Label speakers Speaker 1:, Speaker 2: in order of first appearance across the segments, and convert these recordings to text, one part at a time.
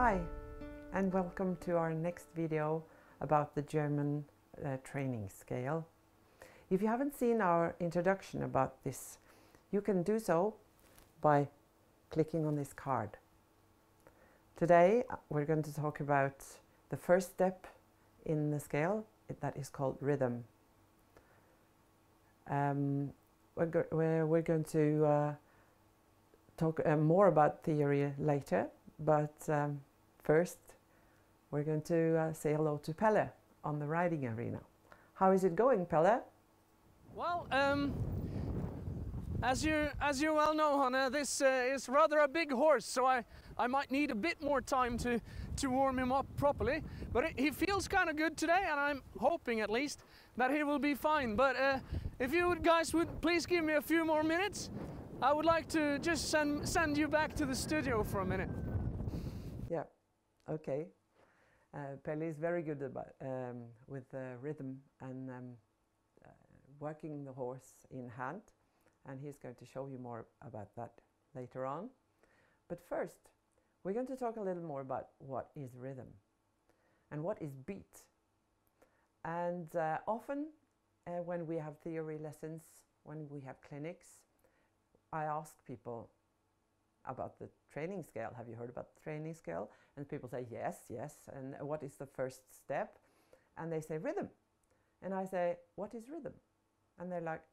Speaker 1: Hi, and welcome to our next video about the German training scale. If you haven't seen our introduction about this, you can do so by clicking on this card. Today we're going to talk about the first step in the scale that is called rhythm. We're going to talk more about theory later, but first we're going to say hello to Pelle on the riding arena. How is it going, Pelle?
Speaker 2: Well, as you well know, Hanne, this is rather a big horse, so I might need a bit more time to warm him up properly. But he feels kind of good today, and I'm hoping at least that he will be fine. But if you guys would please give me a few more minutes, I would like to just send you back to the studio for a minute.
Speaker 1: Yeah, okay. Pelle is very good about, with rhythm and working the horse in hand, and he's going to show you more about that later on. But first, we're going to talk a little more about what is rhythm and what is beat. And often when we have theory lessons, when we have clinics, I ask people about the training scale. Have you heard about the training scale? And people say yes, yes. And what is the first step? And they say rhythm. And I say, what is rhythm? And they're like,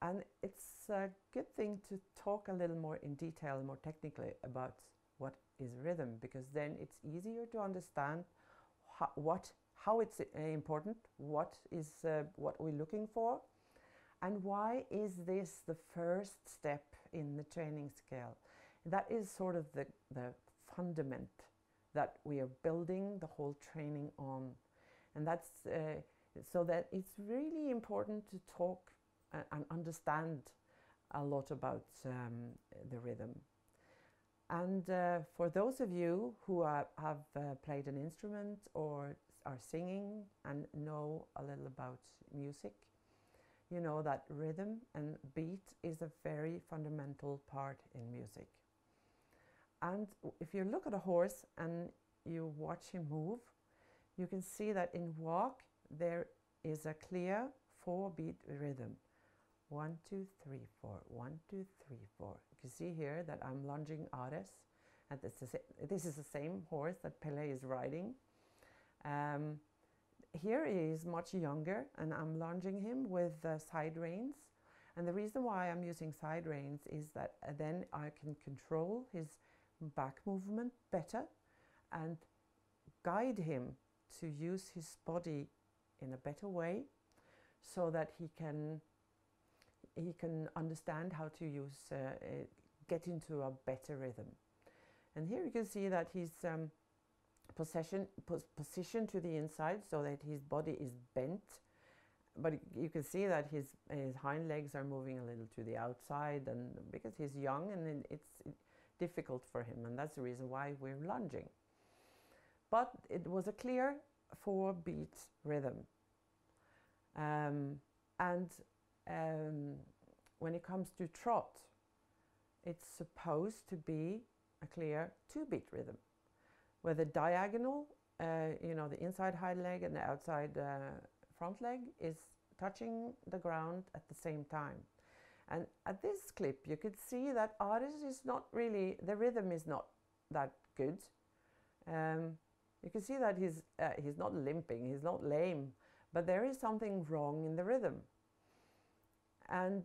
Speaker 1: and it's a good thing to talk a little more in detail, more technically about what is rhythm, because then it's easier to understand how it's important, what we're looking for, and why is this the first step in the training scale. That is sort of the fundament that we are building the whole training on. And that's so that it's really important to talk and understand a lot about the rhythm. And for those of you who have played an instrument or are singing and know a little about music, you know that rhythm and beat is a very fundamental part in music. And if you look at a horse and you watch him move, you can see that in walk there is a clear 4-beat rhythm. 1, 2, 3, 4, 1, 2, 3, 4. You can see here that I'm lunging Ares, and this is the same horse that Pelle is riding. Here he is much younger, and I'm lunging him with side reins. And the reason why I'm using side reins is that then I can control his back movement better and guide him to use his body in a better way, so that he can understand how to use get into a better rhythm. And here you can see that he's positioned to the inside so that his body is bent, but you can see that his hind legs are moving a little to the outside, and because he's young and it's difficult for him, and that's the reason why we're lunging. But it was a clear 4-beat rhythm. When it comes to trot, it's supposed to be a clear 2-beat rhythm, where the diagonal, you know, the inside hind leg and the outside front leg is touching the ground at the same time. And at this clip, you could see that Ares is not really, the rhythm is not that good. You can see that he's not limping, he's not lame, but there is something wrong in the rhythm. And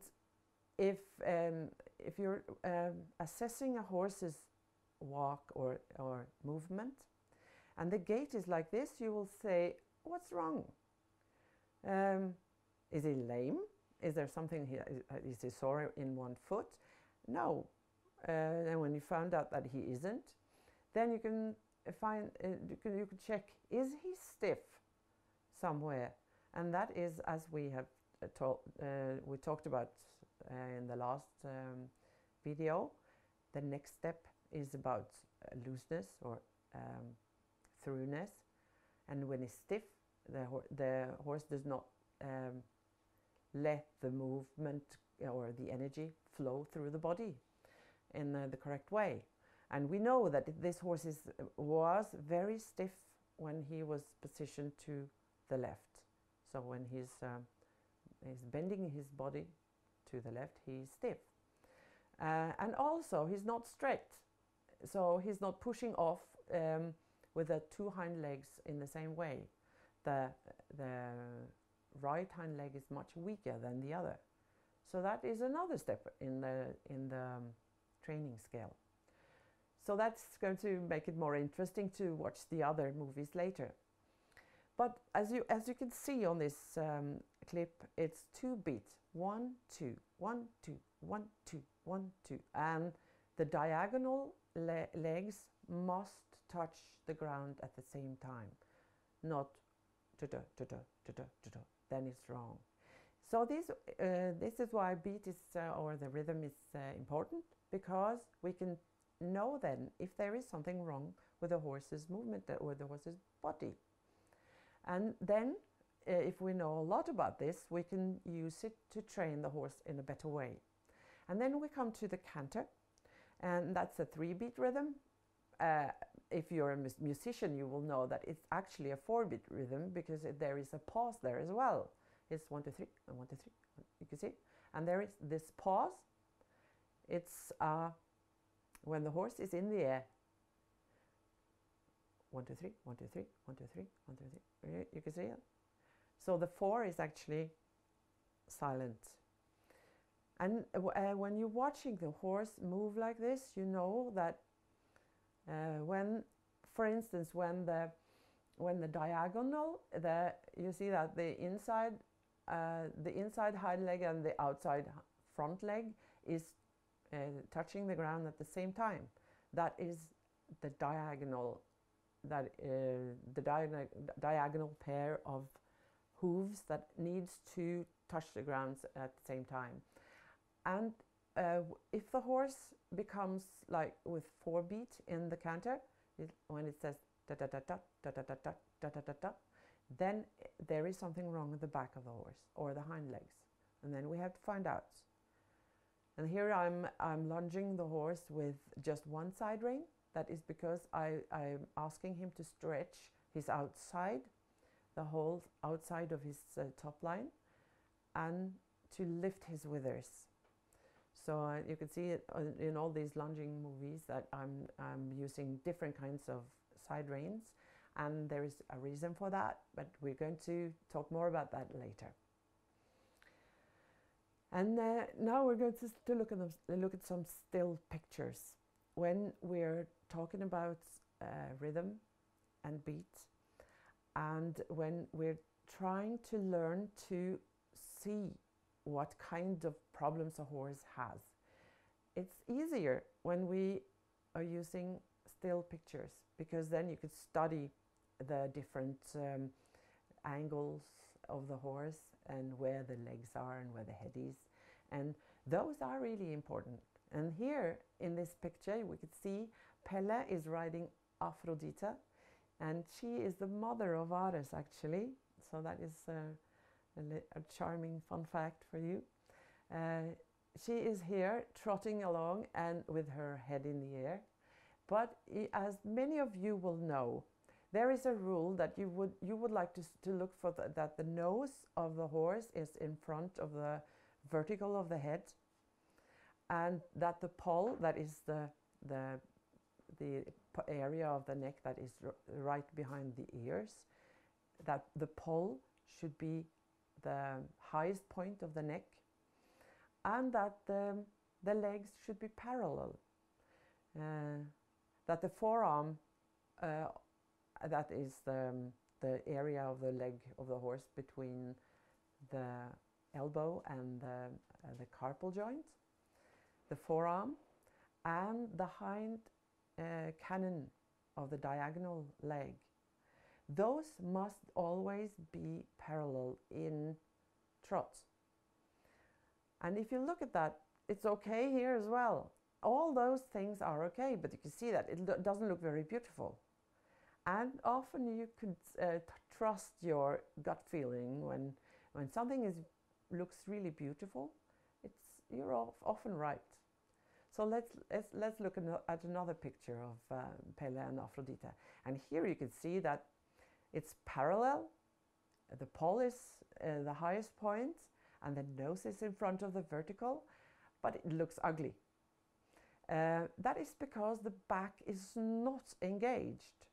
Speaker 1: if you're assessing a horse's walk or movement, and the gait is like this, you will say, what's wrong? Is he lame? Is there something here? Is he sore in one foot? No. And when you found out that he isn't, then you can find, you can check, is he stiff somewhere? And that is, as we have we talked about in the last video, the next step is about looseness or throughness. And when he's stiff, the horse does not let the movement or the energy flow through the body in the correct way. And we know that this horse was very stiff when he was positioned to the left. So when he's bending his body to the left, he's stiff. And also he's not straight. So he's not pushing off with the two hind legs in the same way. The right hind leg is much weaker than the other. So that is another step in the training scale. So that's going to make it more interesting to watch the other movies later. But as you can see on this clip, it's 2 beats. 1, 2, 1, 2, 1, 2, 1, 2. And the diagonal legs must touch the ground at the same time, not da-da, da-da, da-da, da-da. Then it's wrong. So this is why beat is, or the rhythm is important, because we can know then if there is something wrong with the horse's movement or the horse's body. And then if we know a lot about this, we can use it to train the horse in a better way. And then we come to the canter, and that's a 3-beat rhythm. If you're a musician, you will know that it's actually a 4-beat rhythm, because there is a pause there as well. It's 1, 2, 3, and 1, 2, 3. You can see, and there is this pause. It's when the horse is in the air. 1, 2, 3, 1, 2, 3, 1, 2, 3, 1, 2, 3. You can see it. So the 4 is actually silent. And when you're watching the horse move like this, you know that when, for instance, when the diagonal, you see that the inside hind leg and the outside front leg is touching the ground at the same time. That is the diagonal. Diagonal pair of hooves that needs to touch the ground at the same time. And if the horse becomes like with 4 beat in the canter, when it says da da da da da da da da da da da da, then there is something wrong with the back of the horse or the hind legs, and then we have to find out. And here I'm lunging the horse with just one side rein. That is because I'm asking him to stretch his outside, the whole outside of his top line, and to lift his withers. So you can see it in all these lunging movies that I'm using different kinds of side reins, and there is a reason for that, but we're going to talk more about that later. And now we're going to look at some still pictures. When we're talking about rhythm and beat, and when we're trying to learn to see what kind of problems a horse has, it's easier when we are using still pictures, because then you could study the different angles of the horse and where the legs are and where the head is, and those are really important. And here in this picture we could see Pelle is riding Aphrodite, and she is the mother of Ares actually, so that is a charming fun fact for you. She is here trotting along and with her head in the air, but as many of you will know, there is a rule that you would like to look for that the nose of the horse is in front of the vertical of the head, and that the poll, that is the area of the neck that is right behind the ears, that the poll should be the highest point of the neck, and that the legs should be parallel, that the forearm, that is the area of the leg of the horse between the elbow and the carpal joint, the forearm, and the hind cannon of the diagonal leg. Those must always be parallel in trot. And if you look at that, it's okay here as well. All those things are okay, but you can see that it doesn't look very beautiful. And often you could trust your gut feeling when something looks really beautiful. You're often right. So let's look at another picture of Pelle and Aphrodite. And here you can see that it's parallel. The poll is the highest point, and the nose is in front of the vertical, but it looks ugly. That is because the back is not engaged.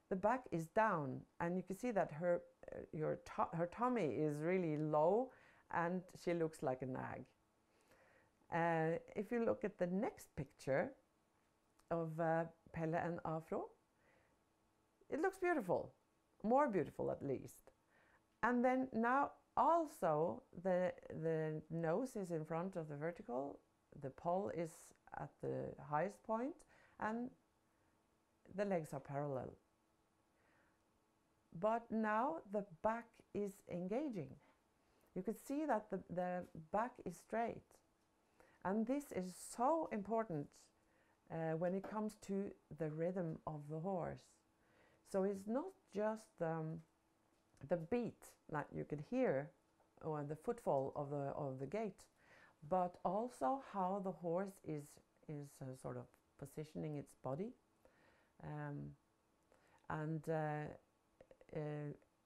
Speaker 1: The back is down, and you can see that her tummy is really low, and she looks like a nag. If you look at the next picture of Pelle and Afro, it looks beautiful, more beautiful at least. And then now also the nose is in front of the vertical, the poll is at the highest point, and the legs are parallel. But now the back is engaging. You can see that the back is straight. And this is so important when it comes to the rhythm of the horse. So it's not just the beat that you could hear or the footfall of the gait, but also how the horse is sort of positioning its body.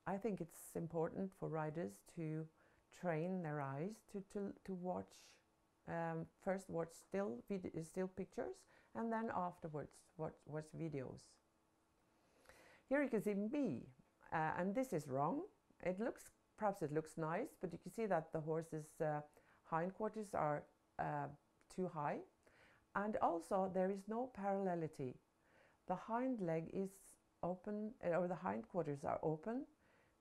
Speaker 1: I think it's important for riders to train their eyes to watch, first watch still pictures, and then afterwards watch videos. Here you can see me, and this is wrong. Perhaps it looks nice, but you can see that the horse's hindquarters are too high, and also there is no parallelity. The hind leg is open, or the hindquarters are open.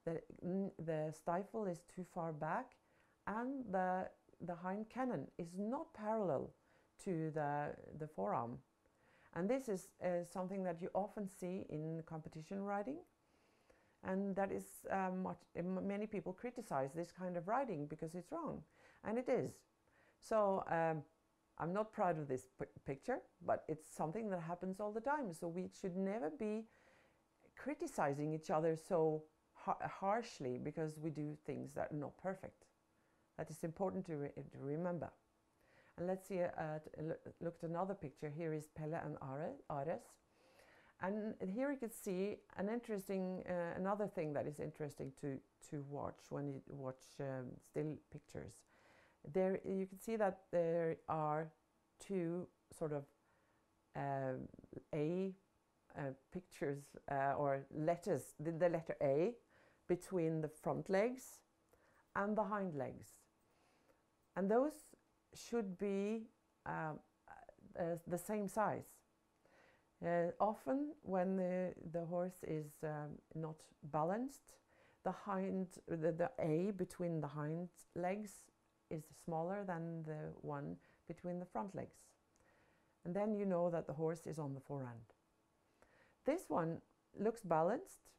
Speaker 1: The stifle is too far back, and the hind cannon is not parallel to the forearm. And this is something that you often see in competition riding, and that is many people criticize this kind of riding because it's wrong, and it is. So I'm not proud of this picture, but it's something that happens all the time. So we should never be criticizing each other so harshly because we do things that are not perfect. That is important to remember. And let's see, look at another picture. Here is Pelle and Ares. And here you can see an interesting, another thing that is interesting to watch when you watch still pictures. There you can see that there are two sort of pictures or letters, the letter A between the front legs and the hind legs. And those should be the same size. Often when the horse is not balanced, the A between the hind legs is smaller than the one between the front legs. And then you know that the horse is on the forehand. This one looks balanced,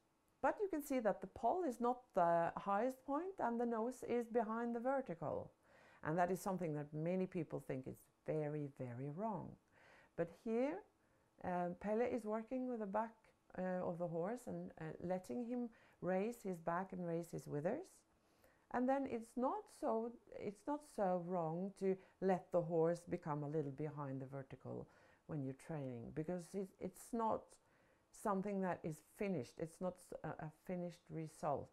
Speaker 1: but you can see that the poll is not the highest point and the nose is behind the vertical. And that is something that many people think is very, very wrong. But here, Pelle is working with the back of the horse and letting him raise his back and raise his withers. And then it's not so wrong to let the horse become a little behind the vertical when you're training, because it's not something that is finished. It's not a finished result.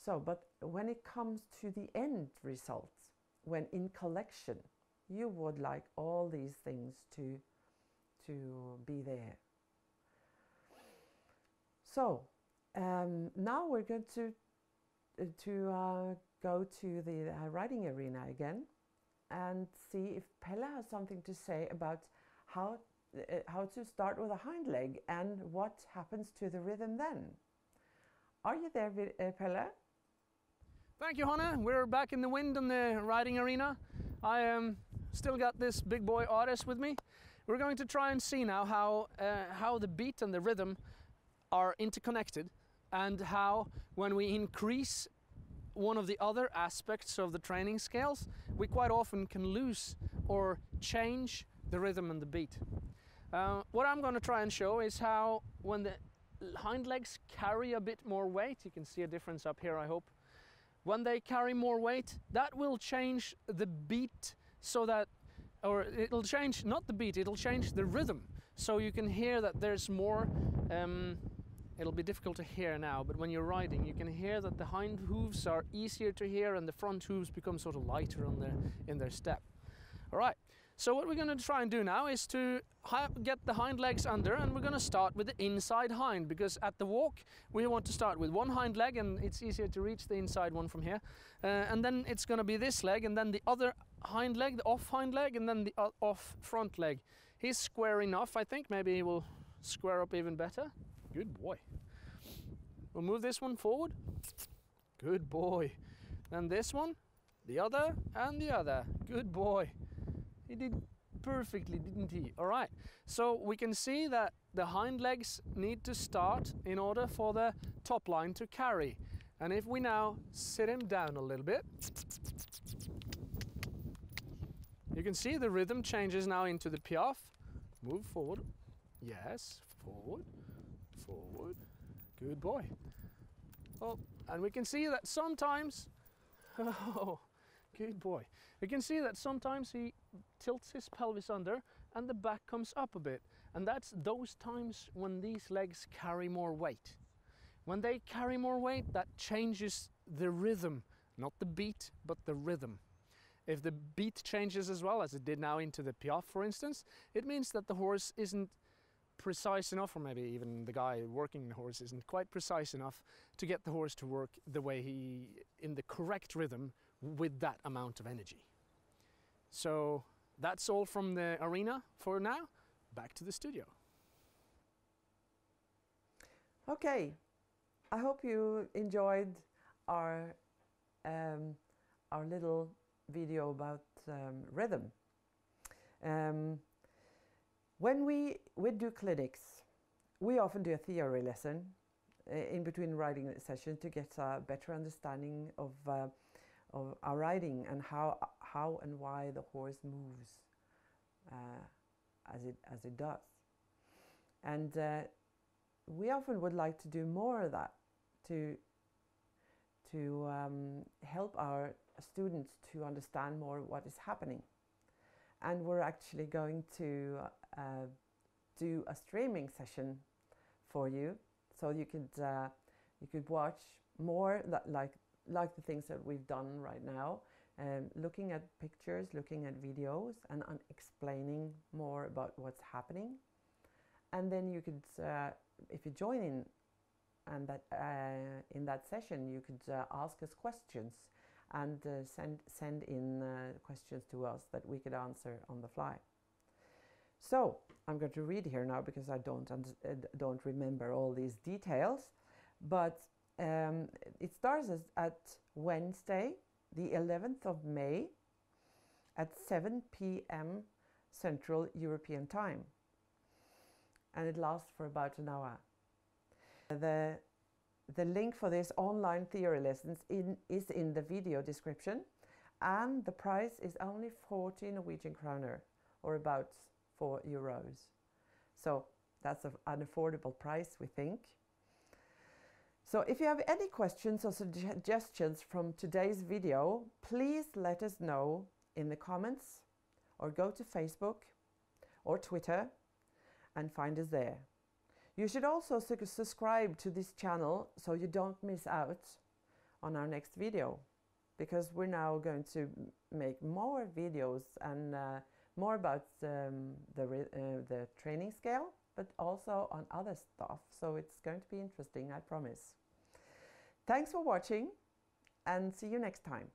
Speaker 1: So, but when it comes to the end result, when in collection, you would like all these things to be there. So now we're going to go to the riding arena again and see if Pelle has something to say about how to start with a hind leg and what happens to the rhythm then. Are you there, Pelle?
Speaker 2: Thank you, Hanne. We're back in the wind in the riding arena. I still got this big boy Ares with me. We're going to try and see now how the beat and the rhythm are interconnected, and how when we increase one of the other aspects of the training scales, we quite often can lose or change the rhythm and the beat. What I'm going to try and show is how when the hind legs carry a bit more weight, you can see a difference up here, I hope. When they carry more weight, that will change the beat so that or it'll change, not the beat, it'll change the rhythm. So you can hear that there's more, it'll be difficult to hear now, but when you're riding, you can hear that the hind hooves are easier to hear and the front hooves become sort of lighter on in their step. All right, so what we're going to try and do now is to get the hind legs under, and we're going to start with the inside hind, because at the walk we want to start with one hind leg, and it's easier to reach the inside one from here. And then it's going to be this leg, and then the other hind leg, the off hind leg, and then the off front leg. He's square enough, I think. Maybe he will square up even better. Good boy. We'll move this one forward. Good boy. Then this one, the other, and the other. Good boy. He did perfectly, didn't he? All right. So we can see that the hind legs need to start in order for the top line to carry. And if we now sit him down a little bit, you can see the rhythm changes now into the piaffe. Move forward. Yes, forward, forward. Good boy. Oh, and we can see that sometimes, oh, good boy. We can see that sometimes he tilts his pelvis under and the back comes up a bit. And that's those times when these legs carry more weight. When they carry more weight, that changes the rhythm, not the beat, but the rhythm. If the beat changes as well, as it did now into the piaffe, for instance, it means that the horse isn't precise enough, or maybe even the guy working the horse isn't quite precise enough to get the horse to work the way in the correct rhythm with that amount of energy. So that's all from the arena for now. Back to the studio.
Speaker 1: Okay, I hope you enjoyed our little video about rhythm. When we do clinics, we often do a theory lesson in between riding sessions to get a better understanding of our riding and how and why the horse moves as it does. And we often would like to do more of that to help our students to understand more what is happening. And we're actually going to do a streaming session for you, so you could watch more like the things that we've done right now, looking at pictures, looking at videos, and explaining more about what's happening. And then you could, if you join in, and in that session, you could ask us questions and send in questions to us that we could answer on the fly. So I'm going to read here now because I don't remember all these details, but it starts at Wednesday, the 11th of May at 7 p.m. Central European Time, and it lasts for about an hour. The link for this online theory lessons is in the video description, and the price is only 40 Norwegian kroner, or about €4. So that's an affordable price, we think. So if you have any questions or suggestions from today's video, please let us know in the comments, or go to Facebook or Twitter and find us there. You should also subscribe to this channel so you don't miss out on our next video, because we're now going to make more videos and more about the training scale, but also on other stuff. So it's going to be interesting, I promise. Thanks for watching, and see you next time.